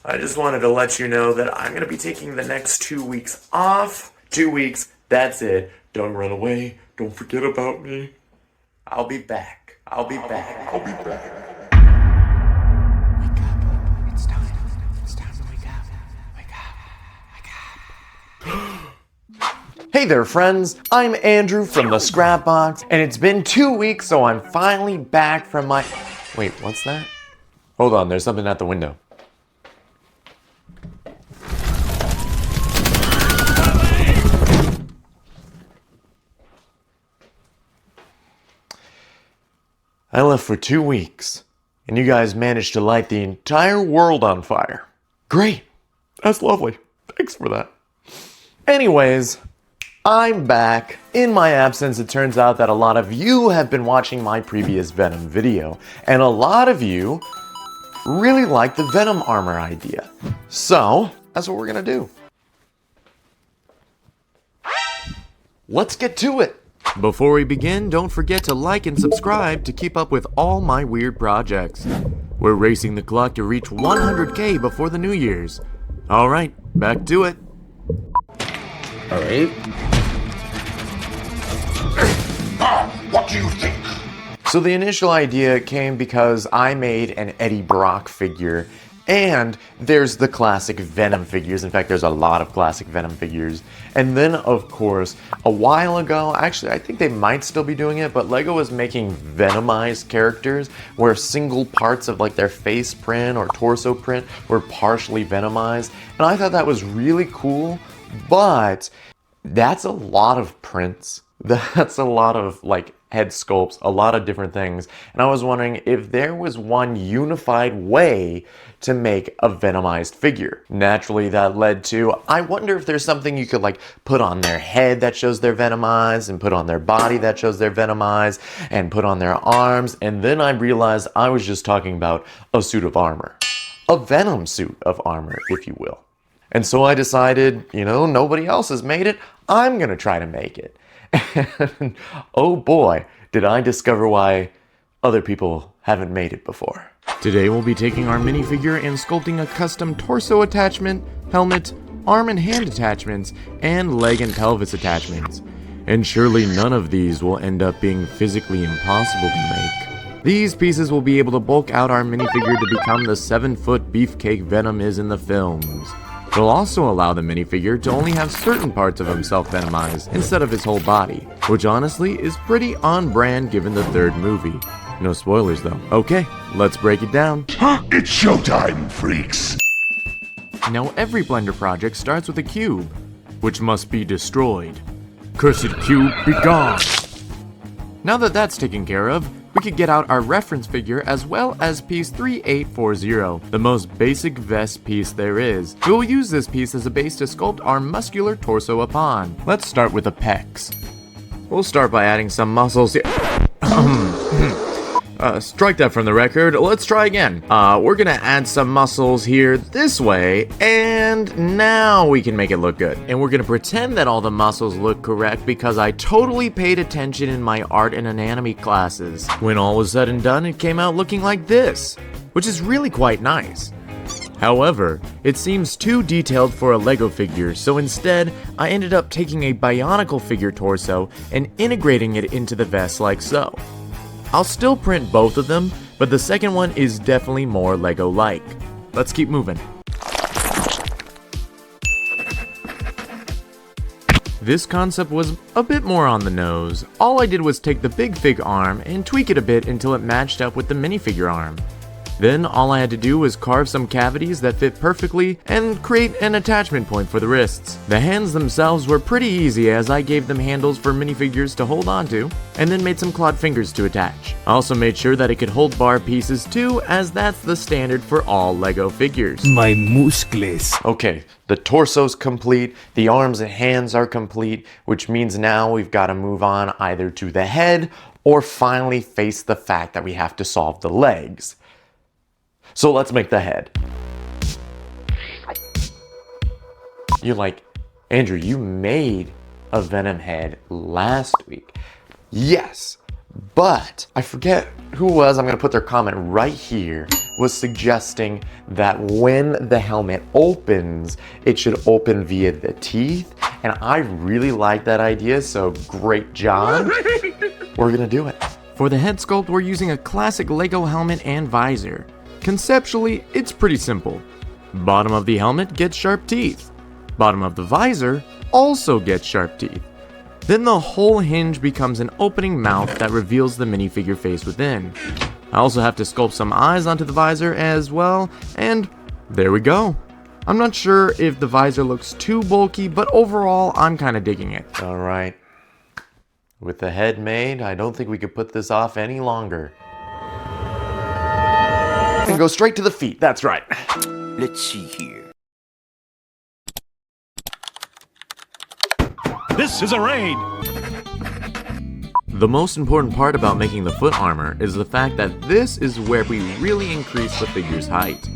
I just wanted to let you know that I'm going to be taking the next 2 weeks off. 2 weeks, that's it. Don't run away. Don't forget about me. I'll be back. I'll be back. I'll be back. Wake up. It's time. It's time to wake up. Wake up. Wake up. Hey there, friends. I'm Andrew from the Scrapbox, and it's been 2 weeks, so I'm finally back from my... Wait, what's that? Hold on, there's something at the window. I left for 2 weeks, and you guys managed to light the entire world on fire. Great. That's lovely. Thanks for that. Anyways, I'm back. In my absence, it turns out that a lot of you have been watching my previous Venom video, and a lot of you really like the Venom armor idea. So, that's what we're gonna do. Let's get to it. Before we begin, don't forget to like and subscribe to keep up with all my weird projects. We're racing the clock to reach 100K before the New Year's. Alright, back to it. Alright. What do you think? So the initial idea came because I made an Eddie Brock figure, and there's the classic Venom figures. In fact, there's a lot of classic Venom figures. And then, of course, a while ago, actually, I think they might still be doing it, but Lego was making Venomized characters where single parts of like their face print or torso print were partially Venomized. And I thought that was really cool, but that's a lot of prints. That's a lot of like head sculpts, a lot of different things. And I was wondering if there was one unified way to make a Venomized figure. Naturally, that led to, I wonder if there's something you could like put on their head that shows they're Venomized, and put on their body that shows they're Venomized, and put on their arms. And then I realized I was just talking about a suit of armor. A Venom suit of armor, if you will. And so I decided, you know, nobody else has made it. I'm gonna try to make it. And oh boy, did I discover why other people haven't made it before. Today we'll be taking our minifigure and sculpting a custom torso attachment, helmet, arm and hand attachments, and leg and pelvis attachments. And surely none of these will end up being physically impossible to make. These pieces will be able to bulk out our minifigure to become the 7-foot beefcake Venom is in the films. It'll also allow the minifigure to only have certain parts of himself Venomized instead of his whole body, which honestly is pretty on brand given the third movie. No spoilers though. Okay, let's break it down. It's showtime, freaks! Now every Blender project starts with a cube, which must be destroyed. Cursed cube, be gone! Now that that's taken care of, we could get out our reference figure as well as piece 3840, the most basic vest piece there is. We will use this piece as a base to sculpt our muscular torso upon. Let's start with the pecs. We'll start by adding some muscles here. Strike that from the record. Let's try again. We're gonna add some muscles here this way, and now we can make it look good. And we're gonna pretend that all the muscles look correct because I totally paid attention in my art and anatomy classes. When all was said and done, it came out looking like this, which is really quite nice. However, it seems too detailed for a Lego figure, so instead, I ended up taking a Bionicle figure torso and integrating it into the vest like so. I'll still print both of them, but the second one is definitely more Lego-like. Let's keep moving. This concept was a bit more on the nose. All I did was take the big fig arm and tweak it a bit until it matched up with the minifigure arm. Then all I had to do was carve some cavities that fit perfectly and create an attachment point for the wrists. The hands themselves were pretty easy as I gave them handles for minifigures to hold onto, and then made some clawed fingers to attach. I also made sure that it could hold bar pieces too, as that's the standard for all Lego figures. My muscles. Okay, the torso's complete, the arms and hands are complete, which means now we've got to move on either to the head or finally face the fact that we have to solve the legs. So let's make the head. You're like, Andrew, you made a Venom head last week. Yes, But I forget who it was, I'm gonna put their comment right here, was suggesting that when the helmet opens, it should open via the teeth. And I really like that idea, so great job. We're gonna do it. For the head sculpt, we're using a classic Lego helmet and visor. Conceptually, it's pretty simple. Bottom of the helmet gets sharp teeth. Bottom of the visor also gets sharp teeth. Then the whole hinge becomes an opening mouth that reveals the minifigure face within. I also have to sculpt some eyes onto the visor as well, and there we go. I'm not sure if the visor looks too bulky, but overall, I'm kind of digging it. All right. With the head made, I don't think we could put this off any longer. And go straight to the feet, that's right. Let's see here. This is a raid! The most important part about making the foot armor is the fact that this is where we really increase the figure's height.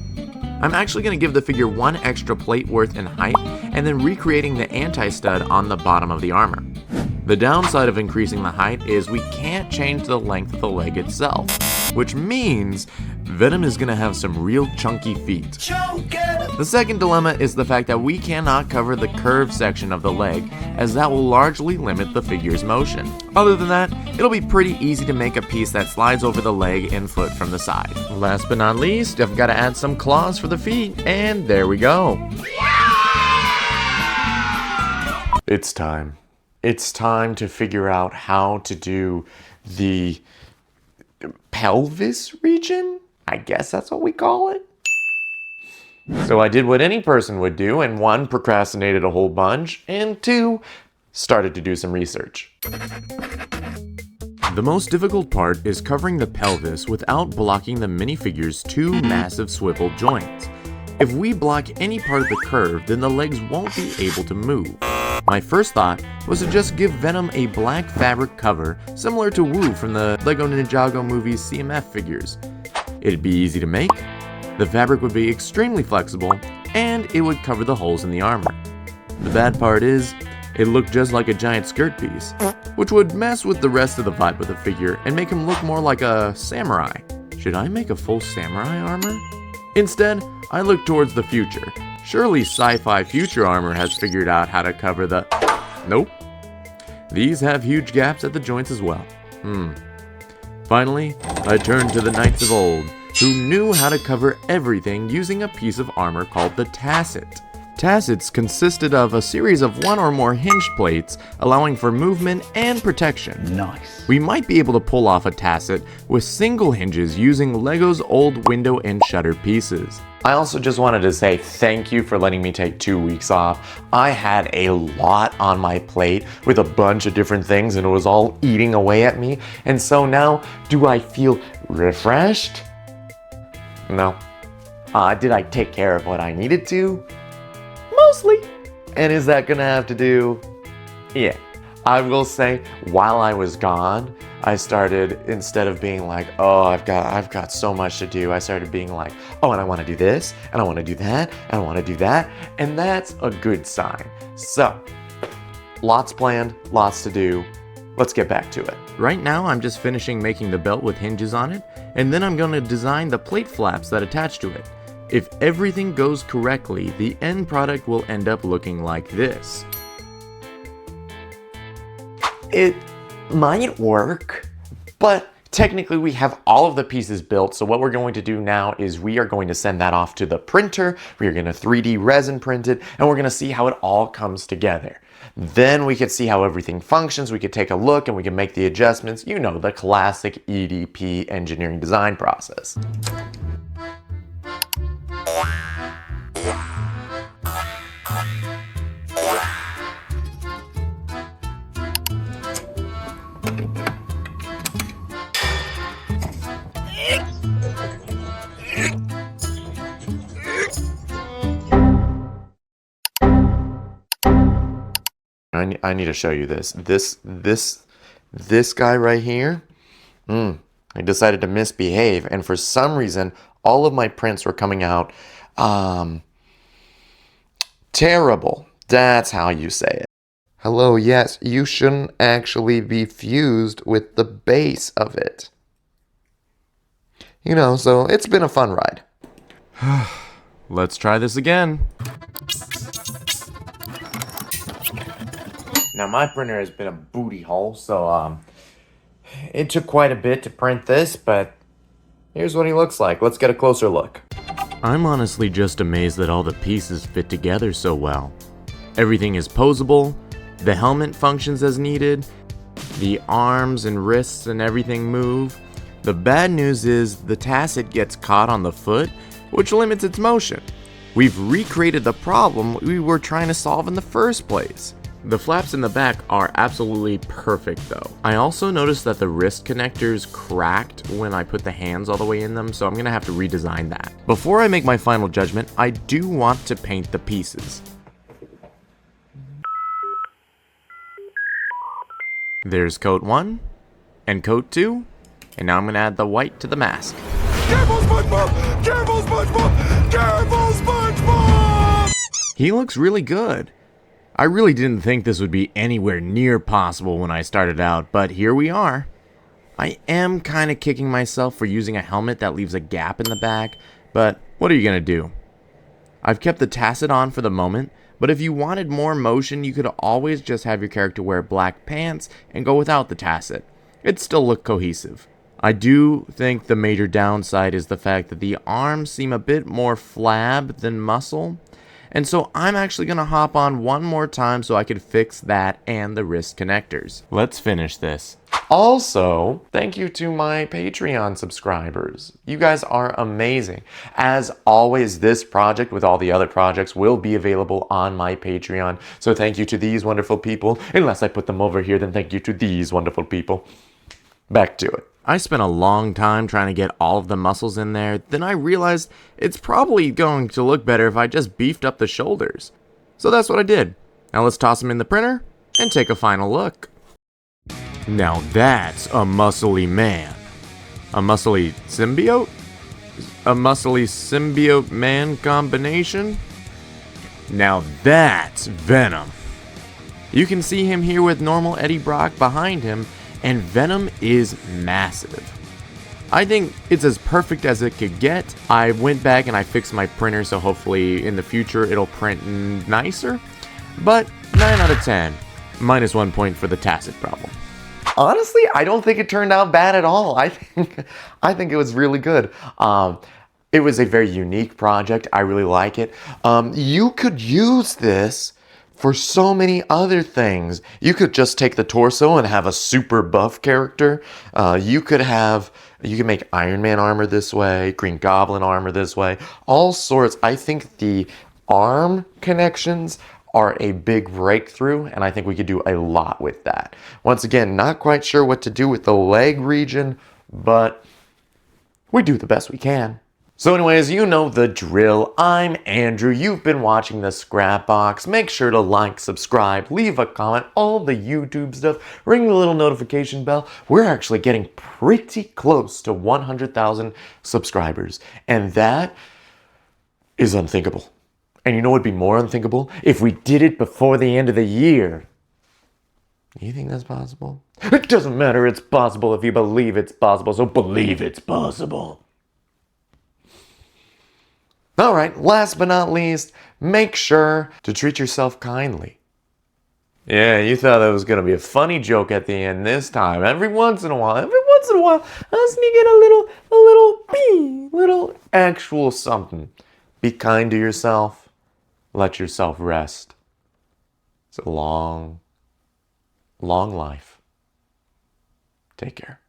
I'm actually going to give the figure one extra plate worth in height and then recreating the anti-stud on the bottom of the armor. The downside of increasing the height is we can't change the length of the leg itself, which means Venom is going to have some real chunky feet. The second dilemma is the fact that we cannot cover the curved section of the leg, as that will largely limit the figure's motion. Other than that, it'll be pretty easy to make a piece that slides over the leg and foot from the side. Last but not least, I've got to add some claws for the feet, and there we go. It's time. It's time to figure out how to do the pelvis region? I guess that's what we call it. So I did what any person would do, and one, procrastinated a whole bunch, and two, started to do some research. The most difficult part is covering the pelvis without blocking the minifigure's two massive swivel joints. If we block any part of the curve, then the legs won't be able to move. My first thought was to just give Venom a black fabric cover similar to Wu from the Lego Ninjago movie's CMF figures. It'd be easy to make, the fabric would be extremely flexible, and it would cover the holes in the armor. The bad part is, it looked just like a giant skirt piece, which would mess with the rest of the vibe of the figure and make him look more like a samurai. Should I make a full samurai armor? Instead, I looked towards the future. Surely sci-fi future armor has figured out how to cover the... Nope. These have huge gaps at the joints as well. Finally, I turned to the knights of old, who knew how to cover everything using a piece of armor called the tasset. Tassets consisted of a series of one or more hinged plates, allowing for movement and protection. Nice. We might be able to pull off a tasset with single hinges using Lego's old window and shutter pieces. I also just wanted to say thank you for letting me take 2 weeks off. I had a lot on my plate with a bunch of different things and it was all eating away at me. And so now, do I feel refreshed? No. Did I take care of what I needed to? Mostly. And is that gonna have to do? Yeah. I will say, while I was gone, I started, instead of being like, oh, I've got so much to do, I started being like, oh, and I want to do this, and I want to do that, and I want to do that, and that's a good sign. So, lots planned, lots to do. Let's get back to it. Right now, I'm just finishing making the belt with hinges on it, and then I'm going to design the plate flaps that attach to it. If everything goes correctly, the end product will end up looking like this. It might work, but technically we have all of the pieces built, so what we're going to do now is we are going to send that off to the printer, we are going to 3D resin print it, and we're going to see how it all comes together. Then we can see how everything functions, we can take a look and we can make the adjustments, you know, the classic EDP engineering design process. I need to show you this. This guy right here, I decided to misbehave, and for some reason, all of my prints were coming out terrible. That's how you say it. Hello, yes, you shouldn't actually be fused with the base of it. You know, so it's been a fun ride. Let's try this again. Now my printer has been a booty hole, so it took quite a bit to print this, but here's what he looks like. Let's get a closer look. I'm honestly just amazed that all the pieces fit together so well. Everything is posable, the helmet functions as needed, the arms and wrists and everything move. The bad news is the tacet gets caught on the foot, which limits its motion. We've recreated the problem we were trying to solve in the first place. The flaps in the back are absolutely perfect though. I also noticed that the wrist connectors cracked when I put the hands all the way in them, so I'm gonna have to redesign that. Before I make my final judgment, I do want to paint the pieces. There's coat 1 and coat 2, and now I'm gonna add the white to the mask. Careful, SpongeBob! Careful, SpongeBob! Careful, SpongeBob! He looks really good. I really didn't think this would be anywhere near possible when I started out, but here we are. I am kind of kicking myself for using a helmet that leaves a gap in the back, but what are you gonna do? I've kept the tacet on for the moment, but if you wanted more motion, you could always just have your character wear black pants and go without the tacet. It'd still look cohesive. I do think the major downside is the fact that the arms seem a bit more flab than muscle, and so I'm actually going to hop on one more time so I can fix that and the wrist connectors. Let's finish this. Also, thank you to my Patreon subscribers. You guys are amazing. As always, this project with all the other projects will be available on my Patreon. So thank you to these wonderful people. Unless I put them over here, then thank you to these wonderful people. Back to it. I spent a long time trying to get all of the muscles in there, then I realized it's probably going to look better if I just beefed up the shoulders. So that's what I did. Now let's toss them in the printer and take a final look. Now that's a muscly man. A muscly symbiote? A muscly symbiote man combination? Now that's Venom. You can see him here with normal Eddie Brock behind him, and Venom is massive. I think it's as perfect as it could get. I went back and I fixed my printer, so hopefully in the future it'll print nicer. But 9 out of 10. Minus 1 point for the tacet problem. Honestly, I don't think it turned out bad at all. I think it was really good. It was a very unique project. I really like it. You could use this for so many other things. You could just take the torso and have a super buff character. You could make Iron Man armor this way, Green Goblin armor this way, all sorts. I think the arm connections are a big breakthrough, and I think we could do a lot with that. Once again, not quite sure what to do with the leg region, but we do the best we can. So anyways, you know the drill. I'm Andrew. You've been watching the Scrapbox. Make sure to like, subscribe, leave a comment, all the YouTube stuff. Ring the little notification bell. We're actually getting pretty close to 100,000 subscribers. And that is unthinkable. And you know what would be more unthinkable? If we did it before the end of the year. You think that's possible? It doesn't matter. It's possible if you believe it's possible. So believe it's possible. All right, last but not least, make sure to treat yourself kindly. Yeah, you thought that was going to be a funny joke at the end this time. Every once in a while, I'll sneak in a little actual something. Be kind to yourself. Let yourself rest. It's a long, long life. Take care.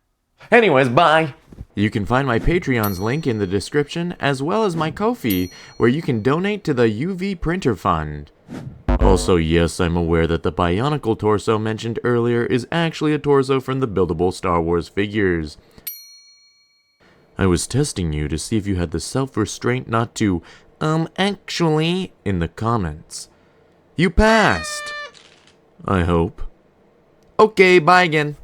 Anyways, bye. You can find my Patreon's link in the description, as well as my Ko-fi, where you can donate to the UV Printer Fund. Also, yes, I'm aware that the Bionicle torso mentioned earlier is actually a torso from the buildable Star Wars figures. I was testing you to see if you had the self-restraint not to, actually, in the comments. You passed! I hope. Okay, bye again.